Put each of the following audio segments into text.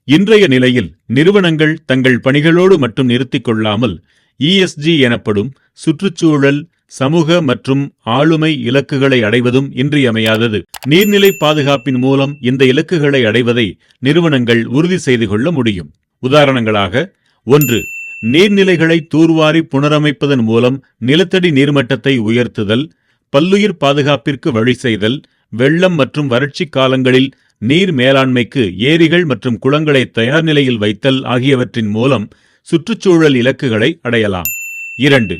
இன்றைய நிலையில் நிறுவனங்கள் தங்கள் பணிகளோடு மட்டும் நிறுத்திக் கொள்ளாமல் ESG எனப்படும் சுற்றுச்சூழல், சமூக மற்றும் ஆளுமை இலக்குகளை அடைவதும் இன்றியமையாதது. நீர்நிலை பாதுகாப்பின் மூலம் இந்த இலக்குகளை அடைவதை நிறுவனங்கள் உறுதி செய்து கொள்ள முடியும். உதாரணங்களாக, 1. நீர்நிலைகளை தூர்வாரி புனரமைப்பதன் மூலம் நிலத்தடி நீர்மட்டத்தை உயர்த்துதல், பல்லுயிர் பாதுகாப்பிற்கு வழி செய்தல், வெள்ளம் மற்றும் வறட்சி காலங்களில் நீர் மேலாண்மைக்கு ஏரிகள் மற்றும் குளங்களை தயார் நிலையில் வைத்தல் ஆகியவற்றின் மூலம் சுற்றுச்சூழல் இலக்குகளை அடையலாம். 2.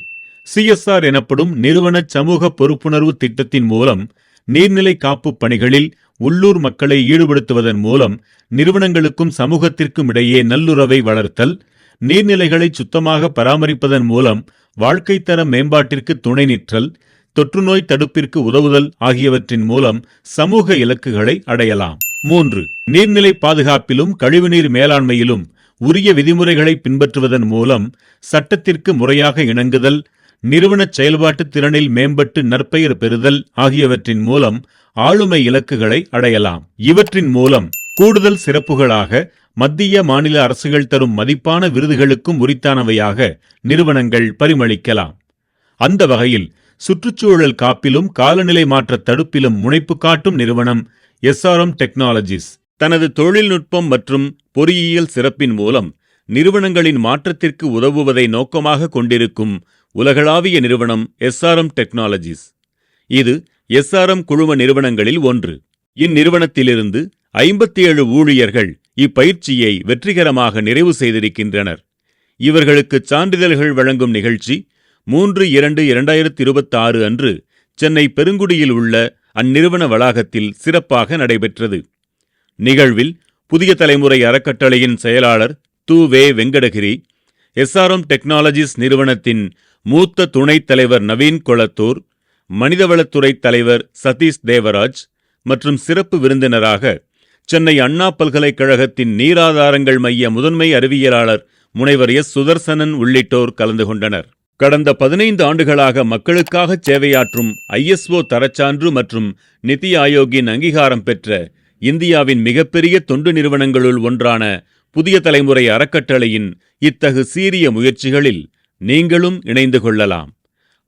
CSR எனப்படும் நிறுவன சமூக பொறுப்புணர்வு திட்டத்தின் மூலம் நீர்நிலை காப்பு பணிகளில் உள்ளூர் மக்களை ஈடுபடுத்துவதன் மூலம் நிறுவனங்களுக்கும் சமூகத்திற்கும் இடையே நல்லுறவை வளர்த்தல், நீர்நிலைகளை சுத்தமாக பராமரிப்பதன் மூலம் வாழ்க்கை தர மேம்பாட்டிற்கு துணை நிற்றல், தொற்றுநோய் தடுப்பிற்கு உதவுதல் ஆகியவற்றின் மூலம் சமூக இலக்குகளை அடையலாம். 3. நீர்நிலை பாதுகாப்பிலும் கழிவுநீர் மேலாண்மையிலும் உரிய விதிமுறைகளை பின்பற்றுவதன் மூலம் சட்டத்திற்கு முறையாக இணங்குதல், நிறுவன செயல்பாட்டு திறனில் மேம்பட்டு நற்பெயர் பெறுதல் ஆகியவற்றின் மூலம் ஆளுமை இலக்குகளை அடையலாம். இவற்றின் மூலம் கூடுதல் சிறப்புகளாக மத்திய மாநில அரசுகள் தரும் மதிப்பான விருதுகளுக்கும் உரித்தானவையாக நிறுவனங்கள் பரிமளிக்கலாம். அந்த வகையில் சுற்றுச்சூழல் காப்பிலும் காலநிலை மாற்ற தடுப்பிலும் முனைப்பு காட்டும் நிறுவனம் SRM டெக்னாலஜிஸ். தனது தொழில்நுட்பம் மற்றும் பொறியியல் சிறப்பின் மூலம் நிறுவனங்களின் மாற்றத்திற்கு உதவுவதை நோக்கமாக கொண்டிருக்கும் உலகளாவிய நிறுவனம் SRM டெக்னாலஜிஸ். இது SRM குழும நிறுவனங்களில் ஒன்று. இந்நிறுவனத்திலிருந்து 57 ஊழியர்கள் இப்பயிற்சியை வெற்றிகரமாக நிறைவு செய்திருக்கின்றனர். இவர்களுக்கு சான்றிதழ்கள் வழங்கும் நிகழ்ச்சி 3/2/2026 அன்று சென்னை பெருங்குடியில் உள்ள அந்நிறுவன வளாகத்தில் சிறப்பாக நடைபெற்றது. நிகழ்வில் புதிய தலைமுறை அறக்கட்டளையின் செயலாளர் வே. வெங்கடகிரி, SRM டெக்னாலஜிஸ் நிறுவனத்தின் மூத்த துணைத் தலைவர் நவீன் கொளத்தூர், மனிதவளத்துறை தலைவர் சதீஷ் தேவராஜ் மற்றும் சிறப்பு விருந்தினராக சென்னை அண்ணா பல்கலைக்கழகத்தின் நீராதாரங்கள் மைய முதன்மை அறிவியலாளர் முனைவர் சுதர்சனன் உள்ளிட்டோர் கலந்து கொண்டனர். கடந்த 15 ஆண்டுகளாக மக்களுக்காக சேவையாற்றும் ISO தரச்சான்று மற்றும் நிதி ஆயோக்கின் அங்கீகாரம் பெற்ற இந்தியாவின் மிகப்பெரிய தொண்டு நிறுவனங்களுள் ஒன்றான புதிய தலைமுறை அறக்கட்டளையின் இத்தகு சீரிய முயற்சிகளில் நீங்களும் இணைந்து கொள்ளலாம்.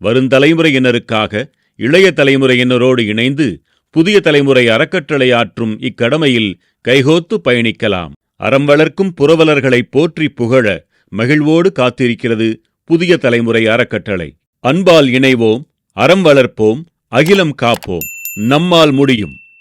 வருந்தலைமுறையினருக்காக இளைய தலைமுறையினரோடு இணைந்து புதிய தலைமுறை அறக்கட்டளை ஆற்றும் இக்கடமையில் கைகோத்து பயணிக்கலாம். அறம் வளர்க்கும் புரவலர்களை போற்றி புகழ மகிழ்வோடு காத்திருக்கிறது புதிய தலைமுறை அறக்கட்டளை. அன்பால் இணைவோம், அறம் வளர்ப்போம், அகிலம் காப்போம். நம்மால் முடியும்.